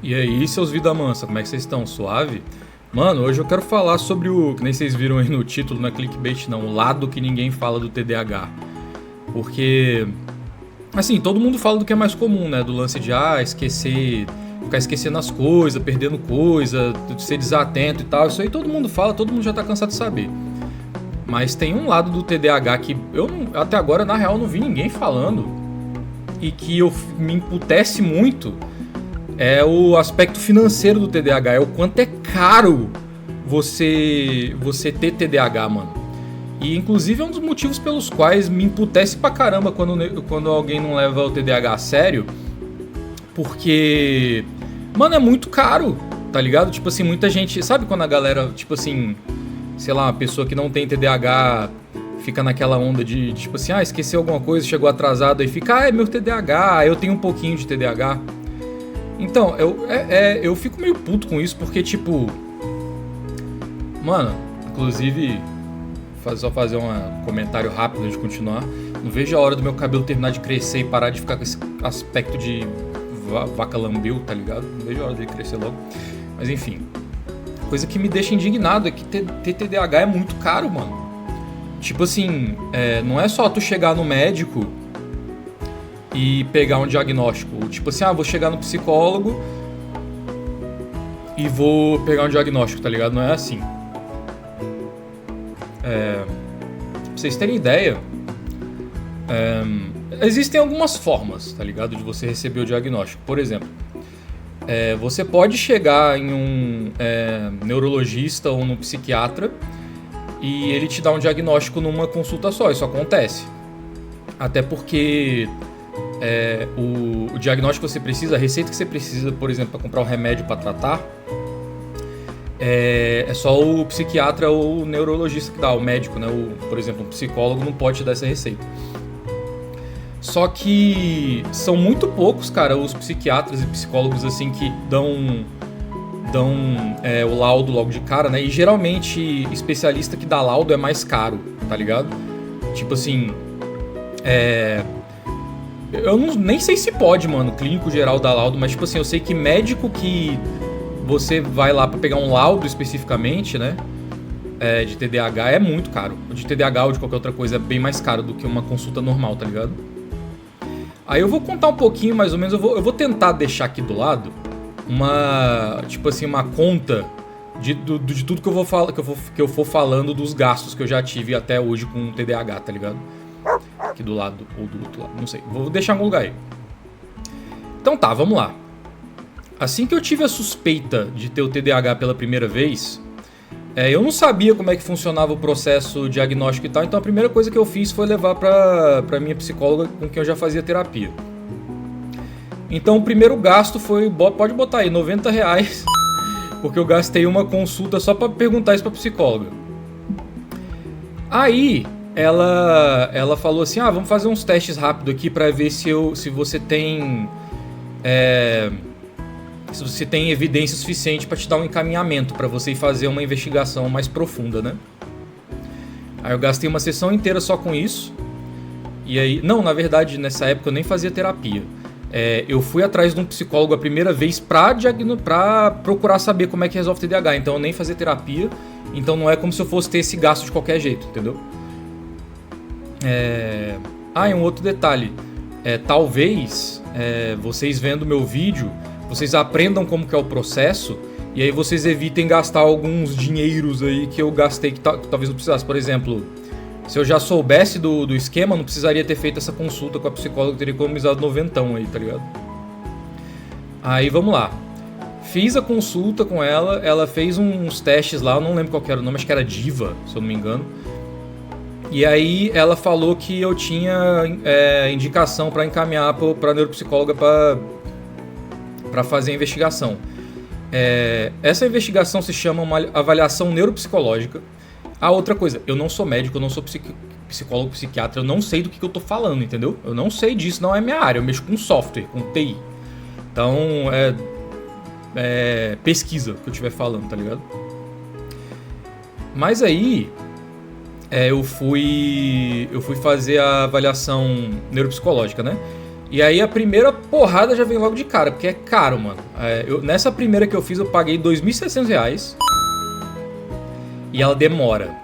E aí, seus vida mansa, como é que vocês estão? Suave? Mano, hoje eu quero falar sobre o, que nem vocês viram aí no título, na clickbait não, o lado que ninguém fala do TDAH. Porque, assim, todo mundo fala do que é mais comum, né? Do lance de, esquecer, ficar esquecendo as coisas, perdendo coisa, de ser desatento e tal. Isso aí todo mundo fala, todo mundo já tá cansado de saber. Mas tem um lado do TDAH que eu até agora, na real, não vi ninguém falando e que me emputece muito. É o aspecto financeiro do TDAH, é o quanto é caro você ter TDAH, mano. E inclusive é um dos motivos pelos quais me emputece pra caramba quando alguém não leva o TDAH a sério. Porque, mano, é muito caro, tá ligado? Tipo assim, muita gente... Sabe quando a galera, tipo assim... Sei lá, uma pessoa que não tem TDAH fica naquela onda de tipo assim... esqueceu alguma coisa, chegou atrasado e fica... é meu TDAH, eu tenho um pouquinho de TDAH. Então, eu fico meio puto com isso, porque, tipo... Mano, inclusive... Só fazer um comentário rápido antes de continuar. Não vejo a hora do meu cabelo terminar de crescer e parar de ficar com esse aspecto de vaca lambeu, tá ligado? Não vejo a hora dele crescer logo. Mas, enfim. Coisa que me deixa indignado é que ter TDAH é muito caro, mano. Tipo assim, não é só tu chegar no médico... e pegar um diagnóstico. Tipo assim, vou chegar no psicólogo e vou pegar um diagnóstico, tá ligado? Não é assim. Pra vocês terem ideia, existem algumas formas, tá ligado? De você receber o diagnóstico. Por exemplo, você pode chegar em um neurologista ou num psiquiatra e ele te dá um diagnóstico numa consulta só. Isso acontece. Até porque... o diagnóstico que você precisa, a receita que você precisa, por exemplo, para comprar um remédio para tratar, é só o psiquiatra ou o neurologista que dá, o médico, né? Por exemplo, um psicólogo não pode te dar essa receita. Só que são muito poucos, cara, os psiquiatras e psicólogos assim que dão o laudo logo de cara, né? E geralmente especialista que dá laudo é mais caro, tá ligado? Tipo assim, eu nem sei se pode, mano, clínico geral dar laudo, mas tipo assim, eu sei que médico que você vai lá pra pegar um laudo especificamente, né, de TDAH é muito caro. O de TDAH ou de qualquer outra coisa é bem mais caro do que uma consulta normal, tá ligado? Aí eu vou contar um pouquinho, mais ou menos, eu vou tentar deixar aqui do lado tipo assim, uma conta de tudo que eu vou falar, que eu for falando dos gastos que eu já tive até hoje com TDAH, tá ligado? Aqui do lado ou do outro lado, não sei. Vou deixar em algum lugar aí. Então tá, vamos lá. Assim que eu tive a suspeita de ter o TDAH pela primeira vez, eu não sabia como é que funcionava o processo diagnóstico e tal, então a primeira coisa que eu fiz foi levar pra minha psicóloga com quem eu já fazia terapia. Então o primeiro gasto foi, pode botar aí, R$90, porque eu gastei uma consulta só pra perguntar isso pra psicóloga. Aí... Ela falou assim, vamos fazer uns testes rápidos aqui pra ver se você tem evidência suficiente pra te dar um encaminhamento pra você ir fazer uma investigação mais profunda, né? Aí eu gastei uma sessão inteira só com isso. E aí, não, na verdade, nessa época eu nem fazia terapia. Eu fui atrás de um psicólogo a primeira vez pra procurar saber como é que resolve TDAH. Então eu nem fazia terapia. Então não é como se eu fosse ter esse gasto de qualquer jeito, entendeu? E um outro detalhe, talvez vocês vendo meu vídeo, vocês aprendam como que é o processo e aí vocês evitem gastar alguns dinheiros aí que eu gastei que talvez não precisasse. Por exemplo, se eu já soubesse do esquema, não precisaria ter feito essa consulta com a psicóloga, teria economizado noventão aí, tá ligado? Aí vamos lá, fiz a consulta com ela, ela fez uns testes lá, eu não lembro qual que era o nome, acho que era Diva, se eu não me engano. E aí ela falou que eu tinha indicação para encaminhar para neuropsicóloga para fazer a investigação. Essa investigação se chama uma avaliação neuropsicológica. Outra coisa, eu não sou médico, eu não sou psicólogo, psiquiatra, eu não sei do que eu tô falando, entendeu? Eu não sei disso, não é minha área, eu mexo com software, com TI. Então, pesquisa que eu estiver falando, tá ligado? Mas aí... eu fui fazer a avaliação neuropsicológica, né? E aí a primeira porrada já vem logo de cara, porque é caro, mano. Nessa primeira que eu fiz, eu paguei R$ 2.600. E ela demora.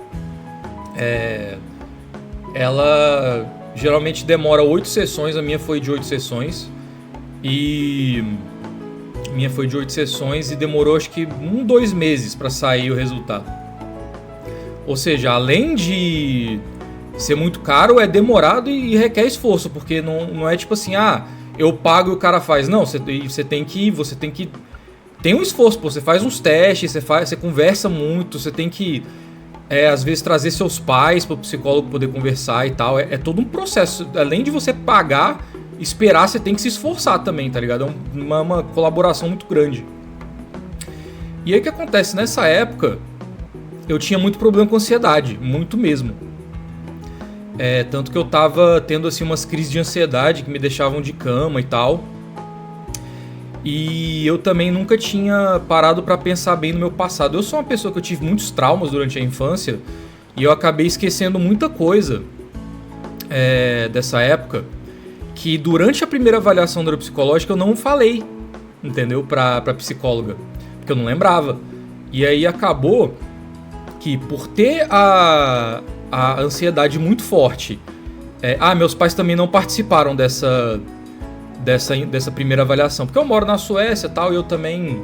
Ela geralmente demora 8 sessões, a minha foi de 8 sessões. E demorou acho que 2 meses pra sair o resultado. Ou seja, além de ser muito caro, é demorado e requer esforço, porque não é tipo assim, eu pago e o cara faz. Não, você tem que tem um esforço, pô, você faz uns testes, você conversa muito, você tem que às vezes trazer seus pais para o psicólogo poder conversar e tal. É todo um processo. Além de você pagar, esperar, você tem que se esforçar também, tá ligado? É uma colaboração muito grande. E aí o que acontece? Nessa época, eu tinha muito problema com ansiedade, muito mesmo. Tanto que eu tava tendo assim umas crises de ansiedade que me deixavam de cama e tal. E eu também nunca tinha parado pra pensar bem no meu passado. Eu sou uma pessoa que eu tive muitos traumas durante a infância e eu acabei esquecendo muita coisa dessa época que durante a primeira avaliação neuropsicológica eu não falei, entendeu? Pra psicóloga, porque eu não lembrava. E aí acabou que por ter a ansiedade muito forte... meus pais também não participaram dessa primeira avaliação, porque eu moro na Suécia e tal, e eu também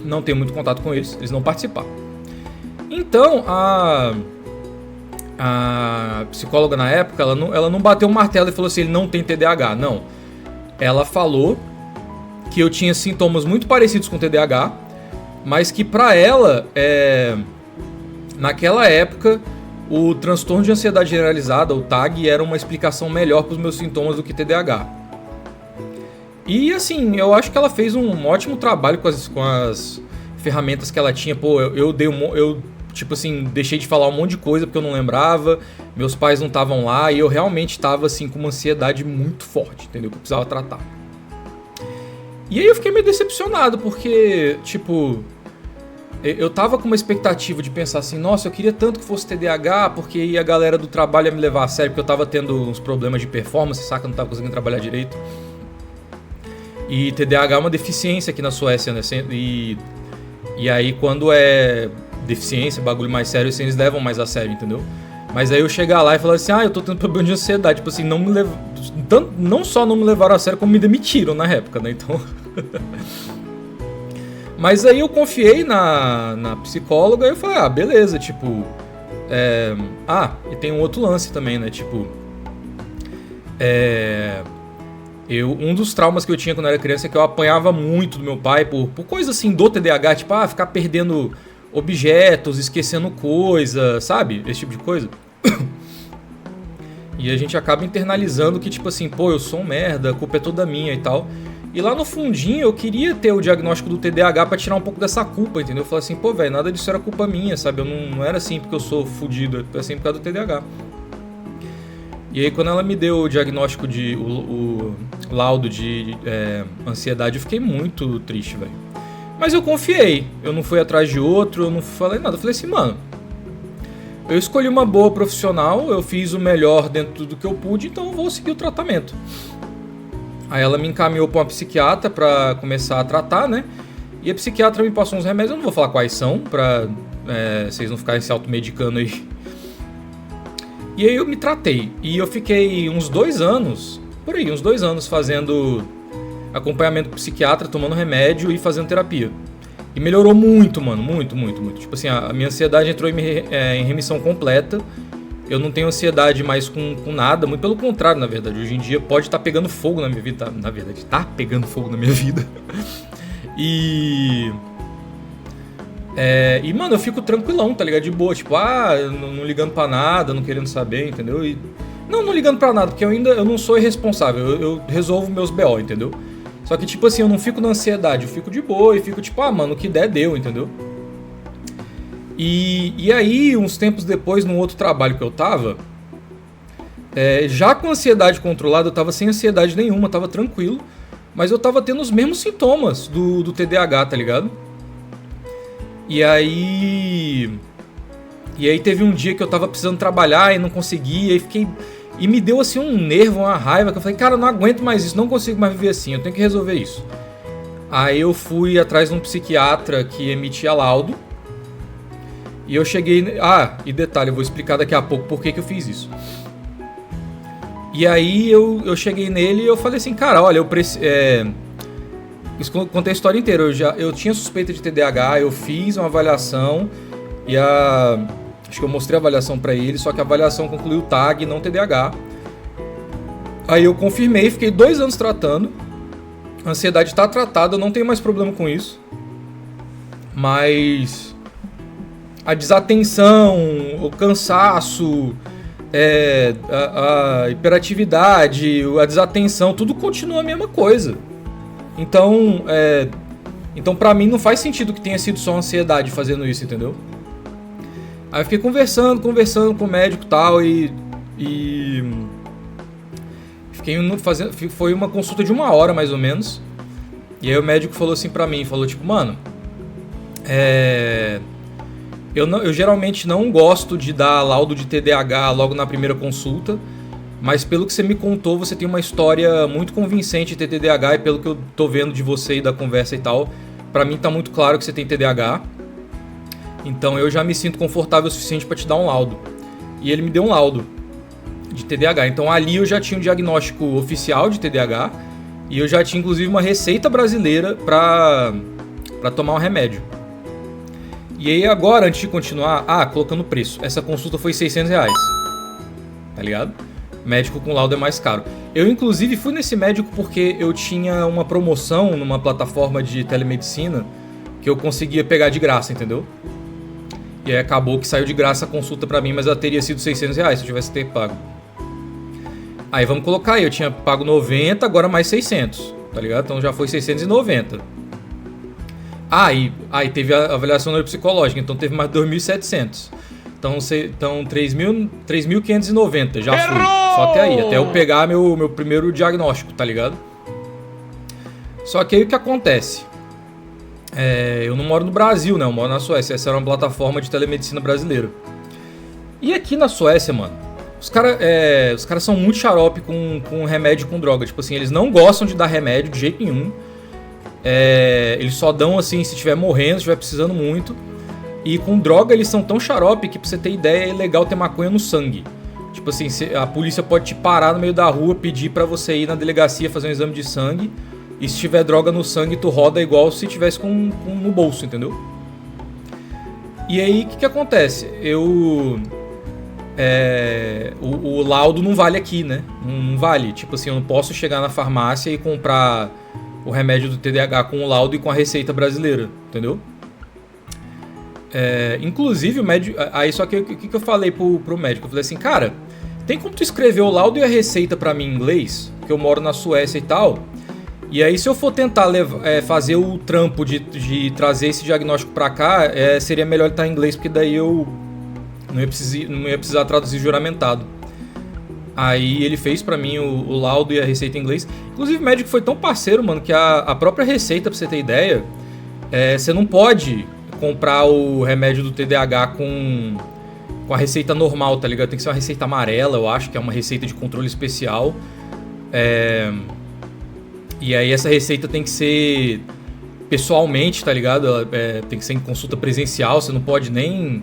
não tenho muito contato com eles não participaram. Então a psicóloga na época, ela não bateu o martelo e falou assim, ele não tem TDAH, não. Ela falou que eu tinha sintomas muito parecidos com TDAH, mas que pra ela, naquela época, o transtorno de ansiedade generalizada, o TAG, era uma explicação melhor para os meus sintomas do que TDAH. E assim, eu acho que ela fez um ótimo trabalho com as ferramentas que ela tinha. Pô, eu tipo assim, deixei de falar um monte de coisa porque eu não lembrava, meus pais não estavam lá e eu realmente estava assim com uma ansiedade muito forte, entendeu? Que eu precisava tratar. E aí eu fiquei meio decepcionado porque, tipo, eu tava com uma expectativa de pensar assim, nossa, eu queria tanto que fosse TDAH, porque aí a galera do trabalho ia me levar a sério, porque eu tava tendo uns problemas de performance, saca? Eu não tava conseguindo trabalhar direito. E TDAH é uma deficiência aqui na Suécia, né? E aí quando é deficiência, bagulho mais sério, assim, eles levam mais a sério, entendeu? Mas aí eu chegar lá e falar assim, eu tô tendo problema de ansiedade. Tipo assim, não só não me levaram a sério, como me demitiram na época, né? Então... Mas aí eu confiei na psicóloga e eu falei, beleza, tipo... e tem um outro lance também, né? Tipo... Um dos traumas que eu tinha quando eu era criança é que eu apanhava muito do meu pai por coisa assim do TDAH, tipo, ficar perdendo objetos, esquecendo coisa, sabe? Esse tipo de coisa. E a gente acaba internalizando que, tipo assim, pô, eu sou um merda, a culpa é toda minha e tal. E lá no fundinho eu queria ter o diagnóstico do TDAH pra tirar um pouco dessa culpa, entendeu? Eu falei assim, pô, velho, nada disso era culpa minha, sabe? Eu não era assim porque eu sou fudido, é assim por causa do TDAH. E aí quando ela me deu o diagnóstico o laudo de ansiedade, eu fiquei muito triste, velho. Mas eu confiei, eu não fui atrás de outro, eu não falei nada. Eu falei assim, mano, eu escolhi uma boa profissional, eu fiz o melhor dentro do que eu pude, então eu vou seguir o tratamento. Aí ela me encaminhou pra uma psiquiatra pra começar a tratar, né? E a psiquiatra me passou uns remédios, eu não vou falar quais são, pra vocês não ficarem se automedicando aí. E aí eu me tratei. E eu fiquei uns 2 anos, por aí, uns 2 anos fazendo acompanhamento com psiquiatra, tomando remédio e fazendo terapia. E melhorou muito, mano, muito, muito, muito. Tipo assim, a minha ansiedade entrou em remissão completa. Eu não tenho ansiedade mais com nada, muito pelo contrário, na verdade. Hoje em dia pode estar pegando fogo na minha vida, na verdade, tá pegando fogo na minha vida. E, mano, eu fico tranquilão, tá ligado? De boa, tipo, não ligando pra nada, não querendo saber, entendeu? E, não ligando pra nada, porque eu não sou irresponsável, eu resolvo meus BO, entendeu? Só que, tipo assim, eu não fico na ansiedade, eu fico de boa e fico tipo, mano, o que der, deu, entendeu? E aí, uns tempos depois, num outro trabalho que eu tava, já com ansiedade controlada, eu tava sem ansiedade nenhuma, tava tranquilo, mas eu tava tendo os mesmos sintomas do TDAH, tá ligado? E aí teve um dia que eu tava precisando trabalhar e não conseguia, e fiquei E me deu assim um nervo, uma raiva, que eu falei, cara, eu não aguento mais isso, não consigo mais viver assim, eu tenho que resolver isso. Aí eu fui atrás de um psiquiatra que emitia laudo. E eu cheguei... e detalhe, eu vou explicar daqui a pouco por que eu fiz isso. E aí eu cheguei nele e eu falei assim, cara, olha, eu preciso... Isso contei a história inteira. Eu tinha suspeita de TDAH, eu fiz uma avaliação e acho que eu mostrei a avaliação pra ele, só que a avaliação concluiu TAG, não TDAH. Aí eu confirmei, fiquei 2 anos tratando. A ansiedade tá tratada, eu não tenho mais problema com isso. Mas a desatenção, o cansaço, a hiperatividade, a desatenção, tudo continua a mesma coisa. Então pra mim não faz sentido que tenha sido só ansiedade fazendo isso, entendeu? Aí eu fiquei conversando com o médico e tal, e foi uma consulta de 1 hora mais ou menos. E aí o médico falou assim pra mim, falou tipo, mano, eu geralmente não gosto de dar laudo de TDAH logo na primeira consulta, mas pelo que você me contou, você tem uma história muito convincente de ter TDAH, e pelo que eu tô vendo de você e da conversa e tal, pra mim tá muito claro que você tem TDAH. Então eu já me sinto confortável o suficiente pra te dar um laudo. E ele me deu um laudo de TDAH. Então ali eu já tinha um diagnóstico oficial de TDAH, e eu já tinha inclusive uma receita brasileira pra tomar um remédio. E aí agora, antes de continuar, colocando preço, essa consulta foi R$600, tá ligado? Médico com laudo é mais caro. Eu inclusive fui nesse médico porque eu tinha uma promoção numa plataforma de telemedicina que eu conseguia pegar de graça, entendeu? E aí acabou que saiu de graça a consulta pra mim, mas ela teria sido R$600 se eu tivesse ter pago. Aí vamos colocar aí, eu tinha pago 90, agora mais 600, tá ligado? Então já foi 690. E teve a avaliação neuropsicológica, então teve mais 2.700. Então 3.590, já fui. Só até aí, até eu pegar meu primeiro diagnóstico, tá ligado? Só que aí o que acontece? Eu não moro no Brasil, né? Eu moro na Suécia. Essa era uma plataforma de telemedicina brasileira. E aqui na Suécia, mano, os caras são muito xarope com remédio, com droga. Tipo assim, eles não gostam de dar remédio de jeito nenhum. Eles só dão assim se estiver morrendo, se estiver precisando muito. E com droga eles são tão xarope que, pra você ter ideia, é legal ter maconha no sangue. Tipo assim, a polícia pode te parar no meio da rua, pedir pra você ir na delegacia fazer um exame de sangue. E se tiver droga no sangue, tu roda igual se tivesse no bolso, entendeu? E aí, o que acontece? O laudo não vale aqui, né? Não vale. Tipo assim, eu não posso chegar na farmácia e comprar o remédio do TDAH com o laudo e com a receita brasileira, entendeu? Inclusive o médico... Aí só que o que eu falei pro médico? Eu falei assim, cara, tem como tu escrever o laudo e a receita pra mim em inglês? Que eu moro na Suécia e tal. E aí se eu for tentar fazer o trampo de trazer esse diagnóstico pra cá, seria melhor estar em inglês, porque daí eu não ia precisar traduzir juramentado. Aí ele fez pra mim o laudo e a receita em inglês. Inclusive o médico foi tão parceiro, mano, que a própria receita, pra você ter ideia, você não pode comprar o remédio do TDAH com a receita normal, tá ligado? Tem que ser uma receita amarela, eu acho, que é uma receita de controle especial. E aí essa receita tem que ser pessoalmente, tá ligado? Tem que ser em consulta presencial, você não pode nem...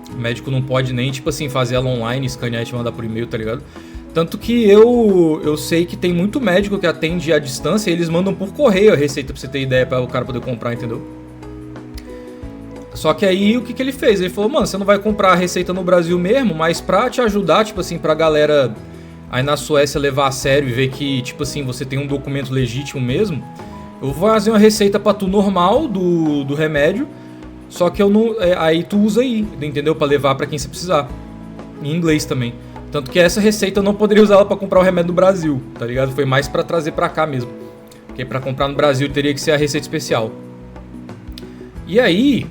O médico não pode nem, tipo assim, fazer ela online, escanear e te mandar por e-mail, tá ligado? Tanto que eu sei que tem muito médico que atende à distância e eles mandam por correio a receita pra você ter ideia, pra o cara poder comprar, entendeu? Só que aí o que ele fez? Ele falou, mano, você não vai comprar a receita no Brasil mesmo, mas pra te ajudar, tipo assim, pra galera aí na Suécia levar a sério e ver que, tipo assim, você tem um documento legítimo mesmo, eu vou fazer uma receita pra tu normal do remédio, só que eu não... aí tu usa aí, entendeu? Pra levar pra quem você precisar. Em inglês também. Tanto que essa receita eu não poderia usar ela pra comprar o remédio no Brasil, tá ligado? Foi mais pra trazer pra cá mesmo. Porque pra comprar no Brasil teria que ser a receita especial. E aí...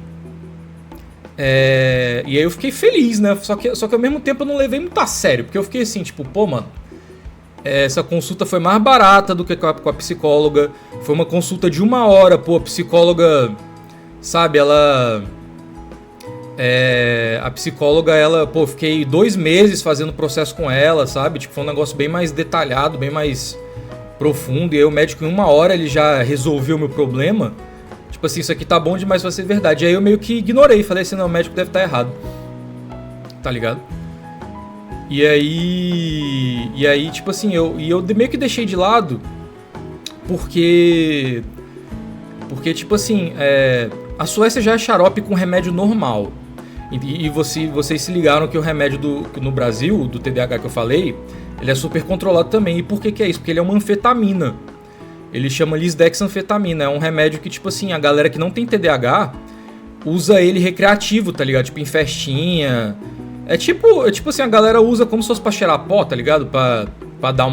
E aí eu fiquei feliz, né? Só que ao mesmo tempo eu não levei muito a sério. Porque eu fiquei assim, tipo, pô, mano... essa consulta foi mais barata do que com a psicóloga. Foi uma consulta de 1 hora, pô, a psicóloga... Sabe, ela A psicóloga, ela, pô, fiquei 2 meses fazendo processo com ela, sabe? Tipo, foi um negócio bem mais detalhado, bem mais profundo. E aí o médico, em 1 hora, ele já resolveu o meu problema. Tipo assim, isso aqui tá bom demais pra ser verdade. E aí eu meio que ignorei, falei assim, não, o médico deve estar errado. Tá ligado? E aí, tipo assim, eu meio que deixei de lado, porque, tipo assim, a Suécia já é xarope com remédio normal. E vocês se ligaram que o remédio no Brasil, do TDAH que eu falei, ele é super controlado também. E por que é isso? Porque ele é uma anfetamina. Ele chama lisdexanfetamina. É um remédio que, tipo assim, a galera que não tem TDAH usa ele recreativo, tá ligado? Tipo, em festinha. É tipo assim, a galera usa como se fosse pra cheirar pó, tá ligado? Pra dar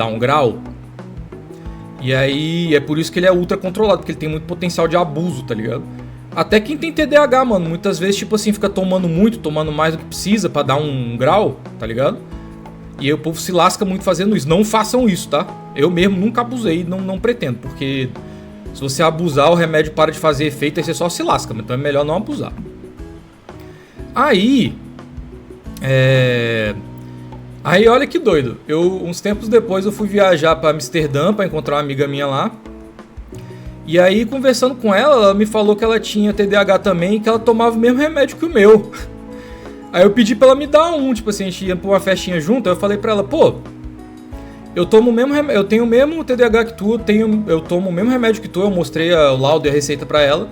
um grau. E aí, é por isso que ele é ultra controlado, porque ele tem muito potencial de abuso, tá ligado? Até quem tem TDAH, mano, muitas vezes, tipo assim, fica tomando mais do que precisa pra dar um grau, tá ligado? E aí o povo se lasca muito fazendo isso. Não façam isso, tá? Eu mesmo nunca abusei, não pretendo, porque se você abusar, o remédio para de fazer efeito, aí você só se lasca, então é melhor não abusar. Aí, olha que doido. Uns tempos depois, eu fui viajar pra Amsterdã pra encontrar uma amiga minha lá. E aí, conversando com ela, ela me falou que ela tinha TDAH também e que ela tomava o mesmo remédio que o meu. Aí eu pedi pra ela me dar um, tipo assim, a gente ia pra uma festinha junto, aí eu falei pra ela, pô, eu tomo o mesmo remédio, eu tenho o mesmo TDAH que tu, eu tomo o mesmo remédio que tu, eu mostrei o laudo e a receita pra ela.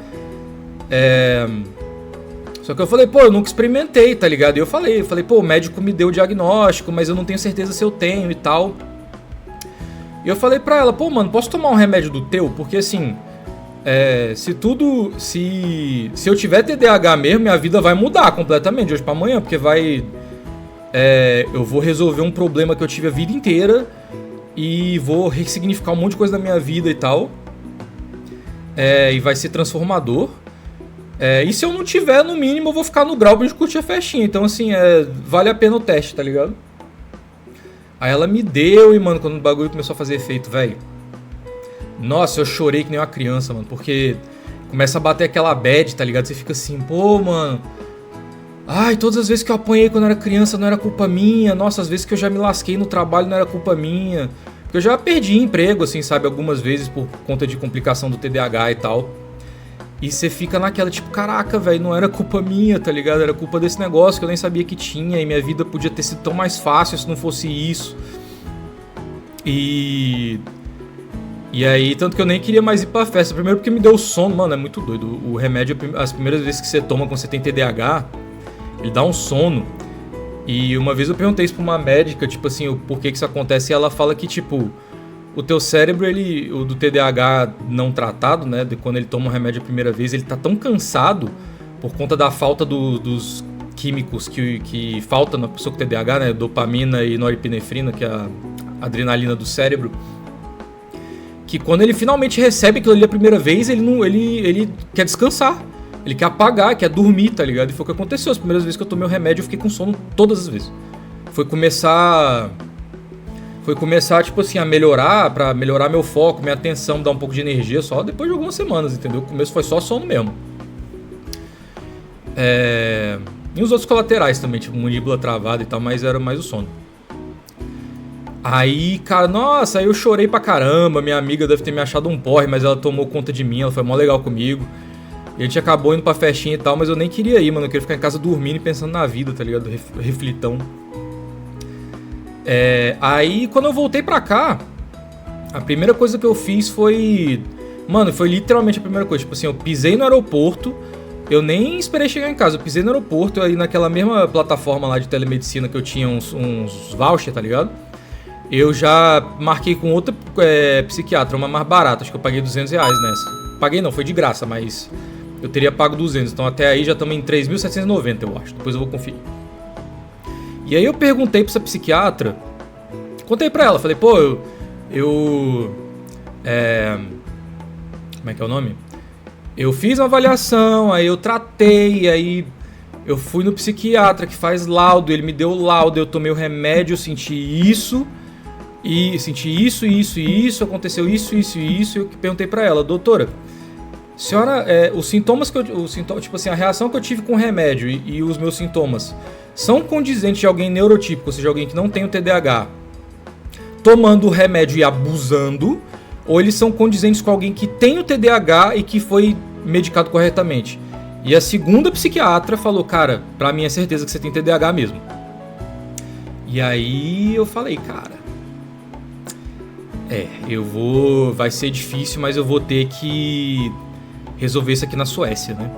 Só que eu falei, pô, eu nunca experimentei, tá ligado? E eu falei, pô, o médico me deu o diagnóstico, mas eu não tenho certeza se eu tenho e tal. E eu falei pra ela, pô, mano, posso tomar um remédio do teu? Porque assim, se eu tiver TDAH mesmo, minha vida vai mudar completamente de hoje pra amanhã, porque eu vou resolver um problema que eu tive a vida inteira e vou ressignificar um monte de coisa da minha vida e tal. E vai ser transformador. E se eu não tiver, no mínimo, eu vou ficar no grau pra gente curtir a festinha. Então, assim, vale a pena o teste, tá ligado? Aí ela me deu e, mano, quando o bagulho começou a fazer efeito, velho. Nossa, eu chorei que nem uma criança, mano. Porque começa a bater aquela bad, tá ligado? Você fica assim, pô, mano. Ai, todas as vezes que eu apanhei quando eu era criança não era culpa minha. Nossa, as vezes que eu já me lasquei no trabalho não era culpa minha. Porque eu já perdi emprego, assim, sabe? Algumas vezes por conta de complicação do TDAH e tal. E você fica naquela, tipo, caraca, velho, não era culpa minha, tá ligado? Era culpa desse negócio que eu nem sabia que tinha. E minha vida podia ter sido tão mais fácil se não fosse isso. E aí, tanto que eu nem queria mais ir pra festa. Primeiro porque me deu sono, mano, é muito doido. O remédio, as primeiras vezes que você toma quando você tem TDAH, ele dá um sono. E uma vez eu perguntei isso pra uma médica, tipo assim, o porquê que isso acontece. E ela fala que, tipo, o teu cérebro, o do TDAH não tratado, né, de quando ele toma um remédio a primeira vez, ele tá tão cansado por conta da falta dos químicos que falta na pessoa com TDAH, né, dopamina e norepinefrina, que é a adrenalina do cérebro, que quando ele finalmente recebe aquilo ali a primeira vez, ele quer descansar, ele quer apagar, quer dormir, tá ligado? E foi o que aconteceu. As primeiras vezes que eu tomei o remédio, eu fiquei com sono todas as vezes. Foi começar, tipo assim, a melhorar, pra melhorar meu foco, minha atenção, dar um pouco de energia só depois de algumas semanas, entendeu? O começo foi só sono mesmo. E os outros colaterais também, tipo mandíbula travada e tal, mas era mais o sono. Aí, cara, nossa, aí eu chorei pra caramba. Minha amiga deve ter me achado um porre, mas ela tomou conta de mim, ela foi mó legal comigo. E a gente acabou indo pra festinha e tal, mas eu nem queria ir, mano. Eu queria ficar em casa dormindo e pensando na vida, tá ligado? Reflitão. Aí, quando eu voltei pra cá, a primeira coisa que eu fiz foi... Mano, foi literalmente a primeira coisa. Tipo assim, eu pisei no aeroporto, eu nem esperei chegar em casa. Eu pisei no aeroporto, aí naquela mesma plataforma lá de telemedicina que eu tinha uns voucher, tá ligado? Eu já marquei com outra psiquiatra, uma mais barata. Acho que eu paguei R$200 nessa. Paguei não, foi de graça, mas eu teria pago 200. Então até aí já estamos em 3.790, eu acho. Depois eu vou conferir. E aí eu perguntei pra essa psiquiatra, contei pra ela, falei, pô, como é que é o nome? Eu fiz uma avaliação, aí eu tratei, aí eu fui no psiquiatra que faz laudo, ele me deu o laudo, eu tomei o remédio, eu senti isso, aconteceu isso, e eu perguntei pra ela, doutora, Senhora, os sintomas que tipo assim, a reação que eu tive com o remédio e os meus sintomas são condizentes de alguém neurotípico, ou seja, alguém que não tem o TDAH, tomando o remédio e abusando, ou eles são condizentes com alguém que tem o TDAH e que foi medicado corretamente. E a segunda psiquiatra falou, cara, pra mim é certeza que você tem TDAH mesmo. E aí eu falei, cara, vai ser difícil, mas eu vou ter que resolver isso aqui na Suécia, né?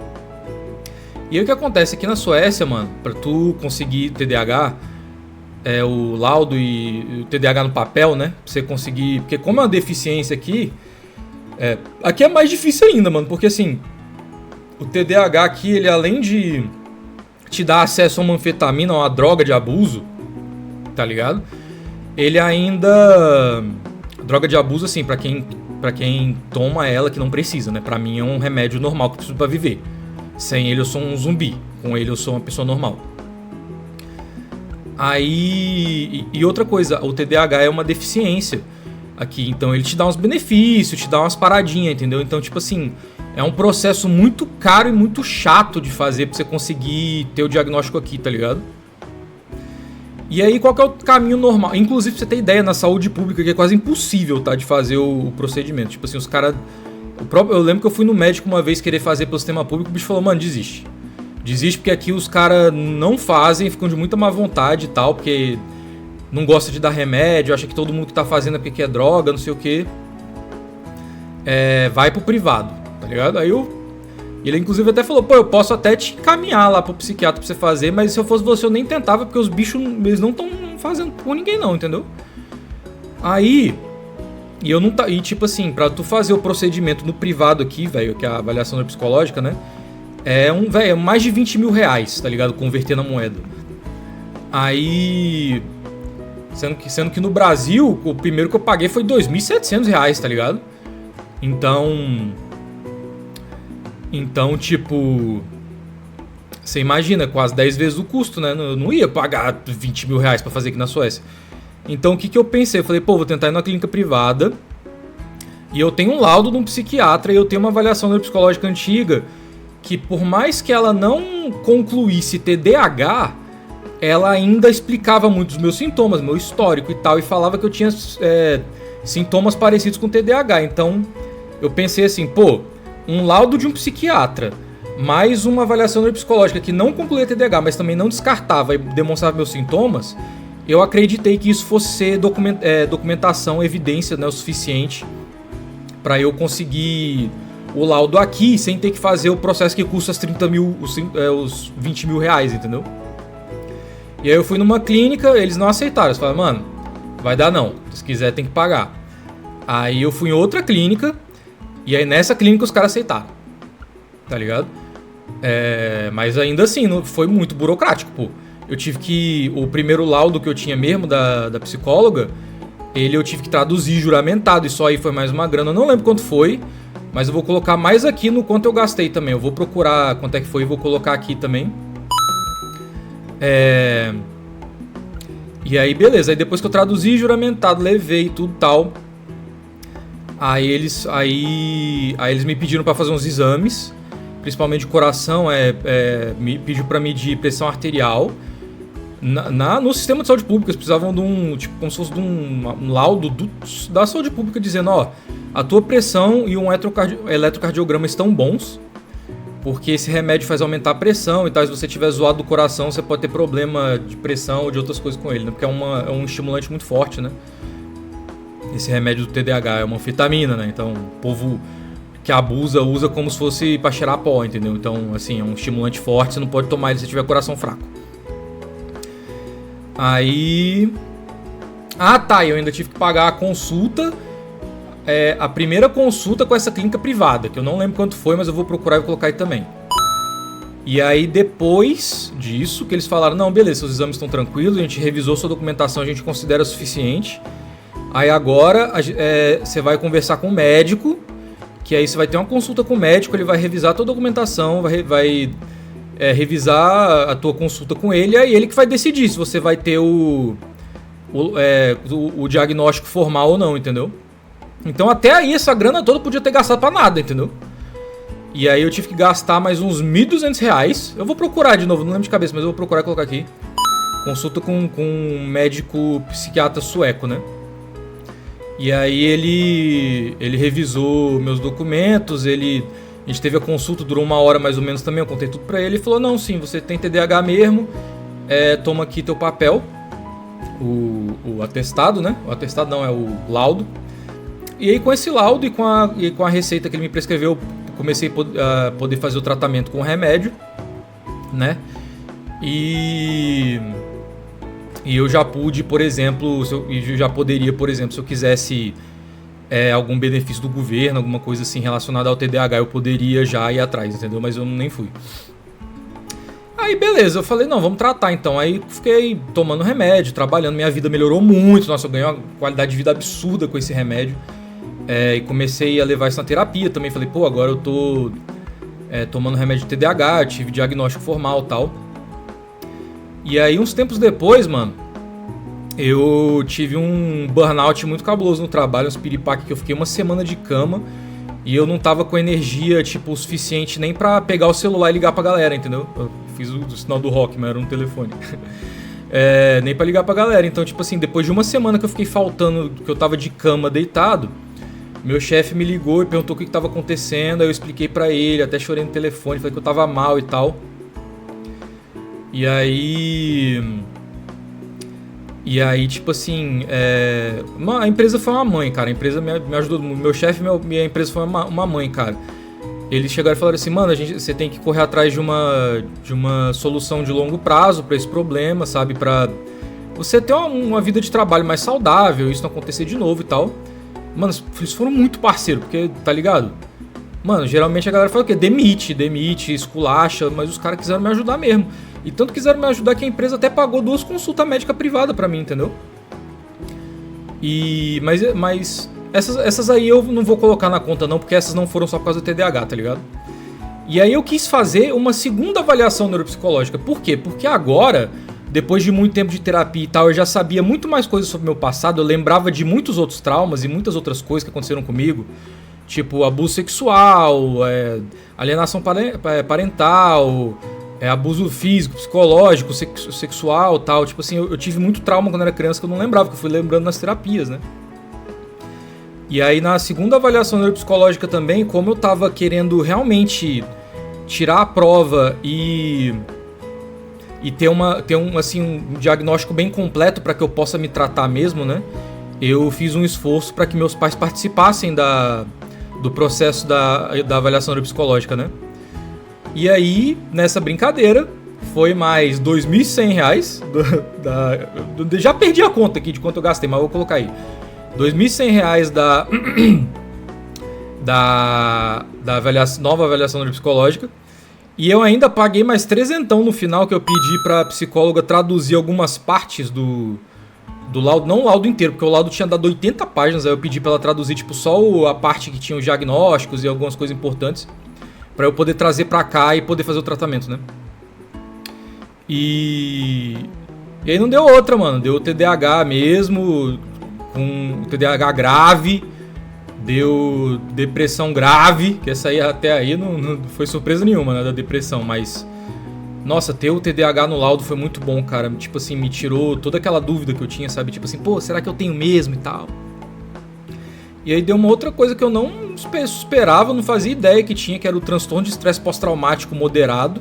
E aí o que acontece aqui na Suécia, mano, pra tu conseguir TDAH, o laudo e o TDAH no papel, né? Pra você conseguir, porque como é uma deficiência aqui, aqui é mais difícil ainda, mano, porque assim, o TDAH aqui, ele além de te dar acesso a uma anfetamina, uma droga de abuso, tá ligado? Ele ainda... Droga de abuso, assim, pra quem toma ela que não precisa, né? Pra mim é um remédio normal que eu preciso pra viver. Sem ele eu sou um zumbi, com ele eu sou uma pessoa normal. Aí... E outra coisa, o TDAH é uma deficiência aqui, então ele te dá uns benefícios, te dá umas paradinhas, entendeu? Então, tipo assim, é um processo muito caro e muito chato de fazer pra você conseguir ter o diagnóstico aqui, tá ligado? E aí, qual que é o caminho normal? Inclusive, pra você ter ideia, na saúde pública, que é quase impossível, tá, de fazer o procedimento. Tipo assim, os caras... Eu lembro que eu fui no médico uma vez querer fazer pelo sistema público, o bicho falou, mano, desiste. Desiste porque aqui os caras não fazem, ficam de muita má vontade e tal, porque não gosta de dar remédio, acha que todo mundo que tá fazendo é porque é droga, não sei o quê. Vai pro privado, tá ligado? Aí ele inclusive até falou, pô, eu posso até te encaminhar lá pro psiquiatra pra você fazer, mas se eu fosse você eu nem tentava, porque os bichos, eles não estão fazendo por ninguém não, entendeu? Aí, e tipo assim, pra tu fazer o procedimento no privado aqui, velho, que é a avaliação psicológica, né? É mais de 20 mil reais, tá ligado? Converter na moeda. Aí, sendo que no Brasil, o primeiro que eu paguei foi 2.700 reais, tá ligado? Então, tipo, você imagina, quase 10 vezes o custo, né? Eu não ia pagar 20 mil reais pra fazer aqui na Suécia. Então, o que eu pensei? Eu falei, pô, vou tentar ir numa clínica privada e eu tenho um laudo de um psiquiatra e eu tenho uma avaliação neuropsicológica antiga que, por mais que ela não concluísse TDAH, ela ainda explicava muito os meus sintomas, meu histórico e tal, e falava que eu tinha sintomas parecidos com TDAH. Então, eu pensei assim, pô, um laudo de um psiquiatra, mais uma avaliação neuropsicológica que não concluía TDAH, mas também não descartava e demonstrava meus sintomas, eu acreditei que isso fosse ser documentação, evidência, né, o suficiente para eu conseguir o laudo aqui sem ter que fazer o processo que custa os 20 mil reais, entendeu? E aí eu fui numa clínica, eles não aceitaram, eles falaram, mano, vai dar não, se quiser tem que pagar. Aí eu fui em outra clínica, e aí nessa clínica os caras aceitaram, tá ligado? Mas ainda assim, foi muito burocrático, pô. Eu tive que... O primeiro laudo que eu tinha mesmo da psicóloga, eu tive que traduzir juramentado, e só aí foi mais uma grana. Eu não lembro quanto foi, mas eu vou colocar mais aqui no quanto eu gastei também. Eu vou procurar quanto é que foi e vou colocar aqui também. E aí, beleza. Aí depois que eu traduzi juramentado, levei tudo tal... Aí eles me pediram para fazer uns exames, principalmente de coração, me pediu para medir pressão arterial. No sistema de saúde pública, eles precisavam de tipo, como se fosse de um laudo da saúde pública dizendo, ó, a tua pressão e um eletrocardiograma estão bons, porque esse remédio faz aumentar a pressão e tal, se você tiver zoado do coração, você pode ter problema de pressão ou de outras coisas com ele, né? Porque é um estimulante muito forte, né? Esse remédio do TDAH é uma anfetamina, né? Então, o povo que abusa, usa como se fosse pra cheirar pó, entendeu? Então, assim, é um estimulante forte, você não pode tomar ele se tiver coração fraco. Aí... eu ainda tive que pagar a consulta, a primeira consulta com essa clínica privada, que eu não lembro quanto foi, mas eu vou procurar e colocar aí também. E aí, depois disso, que eles falaram, não, beleza, seus exames estão tranquilos, a gente revisou sua documentação, a gente considera suficiente. Aí agora você vai conversar com o médico, que aí você vai ter uma consulta com o médico, ele vai revisar a tua documentação, vai revisar a tua consulta com ele, e aí ele que vai decidir se você vai ter o diagnóstico formal ou não, entendeu? Então até aí essa grana toda podia ter gastado pra nada, entendeu? E aí eu tive que gastar mais uns R$ 1.200. Eu vou procurar de novo, não lembro de cabeça, mas eu vou procurar e colocar aqui. Consulta com um médico psiquiatra sueco, né? E aí ele revisou meus documentos, a gente teve a consulta, durou 1 hora mais ou menos também, eu contei tudo pra ele. Ele falou, não, sim, você tem TDAH mesmo, toma aqui teu papel, o atestado, né? O atestado não, é o laudo. E aí com esse laudo e com a receita que ele me prescreveu, comecei a poder fazer o tratamento com remédio, né? E eu já pude, por exemplo, se eu quisesse algum benefício do governo, alguma coisa assim relacionada ao TDAH, eu poderia já ir atrás, entendeu? Mas eu nem fui. Aí beleza, eu falei, não, vamos tratar então. Aí fiquei tomando remédio, trabalhando, minha vida melhorou muito, nossa, eu ganhei uma qualidade de vida absurda com esse remédio. E comecei a levar isso na terapia também. Falei, pô, agora eu tô tomando remédio de TDAH, tive diagnóstico formal e tal. E aí, uns tempos depois, mano, eu tive um burnout muito cabuloso no trabalho, uns piripaque que eu fiquei uma semana de cama e eu não tava com energia, tipo, o suficiente nem pra pegar o celular e ligar pra galera, entendeu? Eu fiz o sinal do rock, mas era um telefone. Nem pra ligar pra galera. Então, tipo assim, depois de uma semana que eu fiquei faltando, que eu tava de cama deitado, meu chefe me ligou e perguntou o que tava acontecendo, aí eu expliquei pra ele, até chorei no telefone, falei que eu tava mal e tal. E aí, tipo assim, a empresa foi uma mãe, cara, a empresa me ajudou muito, meu chefe e minha empresa foi uma mãe, cara. Eles chegaram e falaram assim, mano, você tem que correr atrás de uma solução de longo prazo pra esse problema, sabe, pra você ter uma vida de trabalho mais saudável, isso não acontecer de novo e tal. Mano, eles foram muito parceiros, porque, tá ligado? Mano, geralmente a galera fala o quê? Demite, esculacha, mas os caras quiseram me ajudar mesmo. E tanto quiseram me ajudar que a empresa até pagou 2 consultas médicas privadas pra mim, entendeu? Mas essas aí eu não vou colocar na conta não, porque essas não foram só por causa do TDAH, tá ligado? E aí eu quis fazer uma segunda avaliação neuropsicológica. Por quê? Porque agora, depois de muito tempo de terapia e tal, eu já sabia muito mais coisas sobre o meu passado, eu lembrava de muitos outros traumas e muitas outras coisas que aconteceram comigo, tipo abuso sexual, alienação parental, abuso físico, psicológico, sexual e tal. Tipo assim, eu tive muito trauma quando era criança que eu não lembrava, que eu fui lembrando nas terapias, né? E aí na segunda avaliação neuropsicológica também, como eu tava querendo realmente tirar a prova e ter um diagnóstico bem completo para que eu possa me tratar mesmo, né? Eu fiz um esforço para que meus pais participassem do processo da avaliação neuropsicológica, né? E aí, nessa brincadeira, foi mais R$2.100. Já perdi a conta aqui de quanto eu gastei, mas eu vou colocar aí. R$2.100 da nova avaliação neuropsicológica. E eu ainda paguei mais trezentão no final, que eu pedi pra psicóloga traduzir algumas partes do laudo, não o laudo inteiro, porque o laudo tinha dado 80 páginas, aí eu pedi pra ela traduzir tipo só a parte que tinha os diagnósticos e algumas coisas importantes, pra eu poder trazer pra cá e poder fazer o tratamento, né? E aí não deu outra, mano, deu TDAH mesmo, com TDAH grave, deu depressão grave, que essa aí até aí não foi surpresa nenhuma, né, da depressão, mas nossa, ter o TDAH no laudo foi muito bom, cara, tipo assim, me tirou toda aquela dúvida que eu tinha, sabe, tipo assim, pô, será que eu tenho mesmo e tal. E aí deu uma outra coisa que eu não esperava, não fazia ideia que tinha, que era o transtorno de estresse pós-traumático moderado,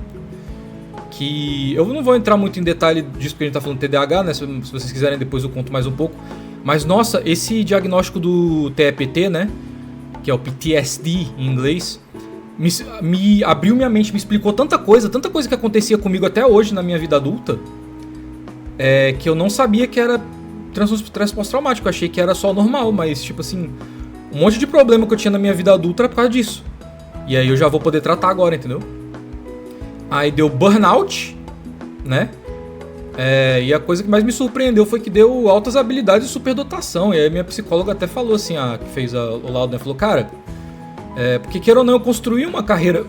que eu não vou entrar muito em detalhe disso porque a gente tá falando de TDAH, né, se vocês quiserem depois eu conto mais um pouco. Mas nossa, esse diagnóstico do TEPT, né, que é o PTSD em inglês, me abriu minha mente, me explicou tanta coisa que acontecia comigo até hoje na minha vida adulta, que eu não sabia que era transtorno de estresse pós-traumático. Eu achei que era só normal, mas tipo assim, um monte de problema que eu tinha na minha vida adulta era por causa disso. E aí eu já vou poder tratar agora, entendeu? Aí deu burnout, né? E a coisa que mais me surpreendeu foi que deu altas habilidades de superdotação. E aí minha psicóloga até falou assim, que fez o laudo, né? Falou, cara, porque queira ou não, eu construí uma carreira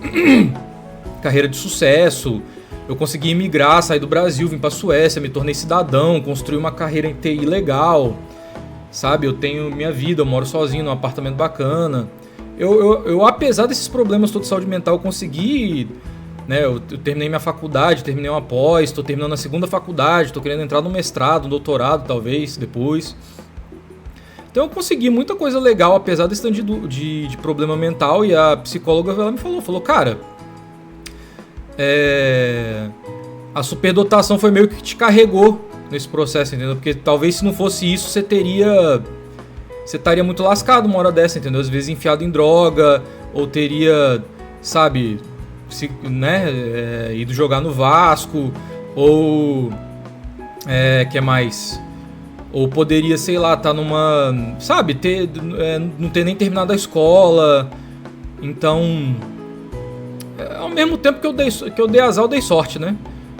de sucesso. Eu consegui emigrar, sair do Brasil, vim pra Suécia, me tornei cidadão, construí uma carreira em TI legal, sabe? Eu tenho minha vida, eu moro sozinho num apartamento bacana. eu, apesar desses problemas todos de saúde mental, eu consegui, né, eu terminei minha faculdade, terminei uma pós, tô terminando a segunda faculdade, tô querendo entrar no mestrado, no doutorado, talvez, depois. Então eu consegui muita coisa legal, apesar desse tanto de problema mental, e a psicóloga ela me falou, cara, a superdotação foi meio que te carregou nesse processo, entendeu? Porque talvez se não fosse isso, você estaria muito lascado uma hora dessa, entendeu? Às vezes enfiado em droga, ou teria, sabe, ido jogar no Vasco, ou que mais? Ou poderia, sei lá, tá numa, sabe, não ter nem terminado a escola. Então, ao mesmo tempo que eu dei azar, eu dei sorte, né?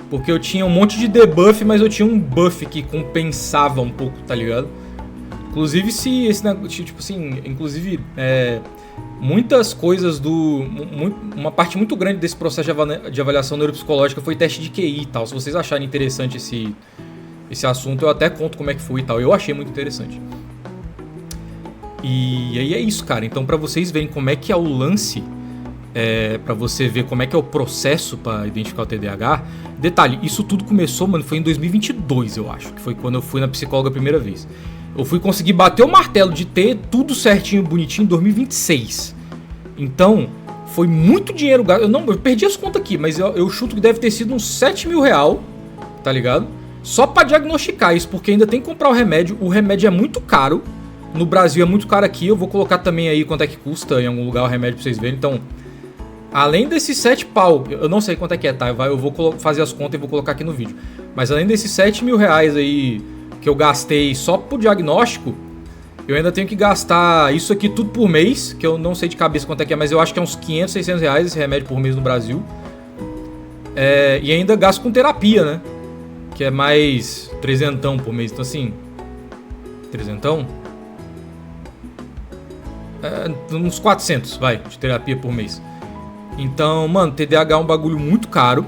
Porque eu tinha um monte de debuff, mas eu tinha um buff que compensava um pouco, tá ligado? Inclusive, se esse negócio, tipo assim, muitas coisas uma parte muito grande desse processo de avaliação neuropsicológica foi teste de QI e tal. Se vocês acharem interessante esse assunto, eu até conto como é que foi e tal. Eu achei muito interessante. E aí é isso, cara. Então, pra vocês verem como é que é o lance, pra você ver como é que é o processo pra identificar o TDAH. Detalhe, isso tudo começou, mano, foi em 2022, eu acho, que foi quando eu fui na psicóloga a primeira vez. Eu fui conseguir bater o martelo de ter tudo certinho, bonitinho, em 2026. Então, foi muito dinheiro gasto. Eu perdi as contas aqui, mas eu chuto que deve ter sido uns 7 mil real, tá ligado? Só pra diagnosticar isso, porque ainda tem que comprar o remédio. O remédio é muito caro. No Brasil é muito caro aqui. Eu vou colocar também aí quanto é que custa em algum lugar o remédio pra vocês verem. Então, além desses 7 pau, eu não sei quanto é que é, tá? Eu vou fazer as contas e vou colocar aqui no vídeo. Mas além desses 7 mil reais aí que eu gastei só pro diagnóstico, eu ainda tenho que gastar isso aqui tudo por mês, que eu não sei de cabeça quanto é que é, mas eu acho que é uns 500, 600 reais esse remédio por mês no Brasil. E ainda gasto com terapia, né? Que é mais trezentão por mês. Então assim, trezentão? Uns 400, vai, de terapia por mês. Então, mano, TDAH é um bagulho muito caro.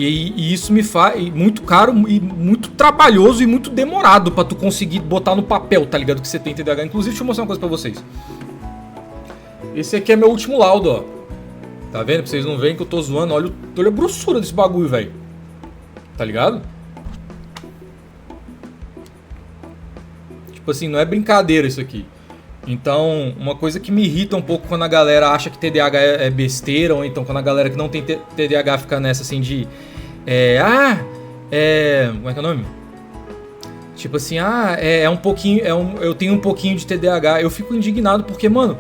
E isso me faz muito caro e muito trabalhoso e muito demorado pra tu conseguir botar no papel, tá ligado? Que você tem TDAH. Inclusive, deixa eu mostrar uma coisa pra vocês. Esse aqui é meu último laudo, ó. Tá vendo? Pra vocês não verem que eu tô zoando. Olha a grossura desse bagulho, velho. Tá ligado? Tipo assim, não é brincadeira isso aqui. Então, uma coisa que me irrita um pouco quando a galera acha que TDAH é besteira, ou então quando a galera que não tem TDAH fica nessa assim de... como é que é o nome? Tipo assim, um pouquinho... eu tenho um pouquinho de TDAH. Eu fico indignado porque, mano,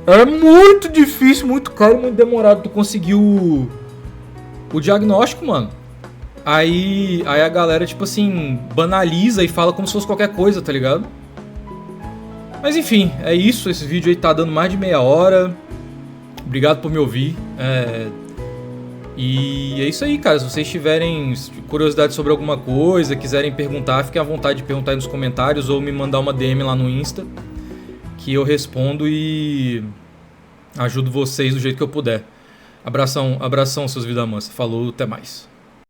é muito difícil, muito caro, muito demorado tu conseguir o diagnóstico, mano. Aí a galera, tipo assim, banaliza e fala como se fosse qualquer coisa, tá ligado? Mas enfim, é isso. Esse vídeo aí tá dando mais de meia hora. Obrigado por me ouvir. E é isso aí, cara. Se vocês tiverem curiosidade sobre alguma coisa, quiserem perguntar, fiquem à vontade de perguntar aí nos comentários ou me mandar uma DM lá no Insta, que eu respondo e ajudo vocês do jeito que eu puder. Abração, seus vida mansa. Falou, até mais.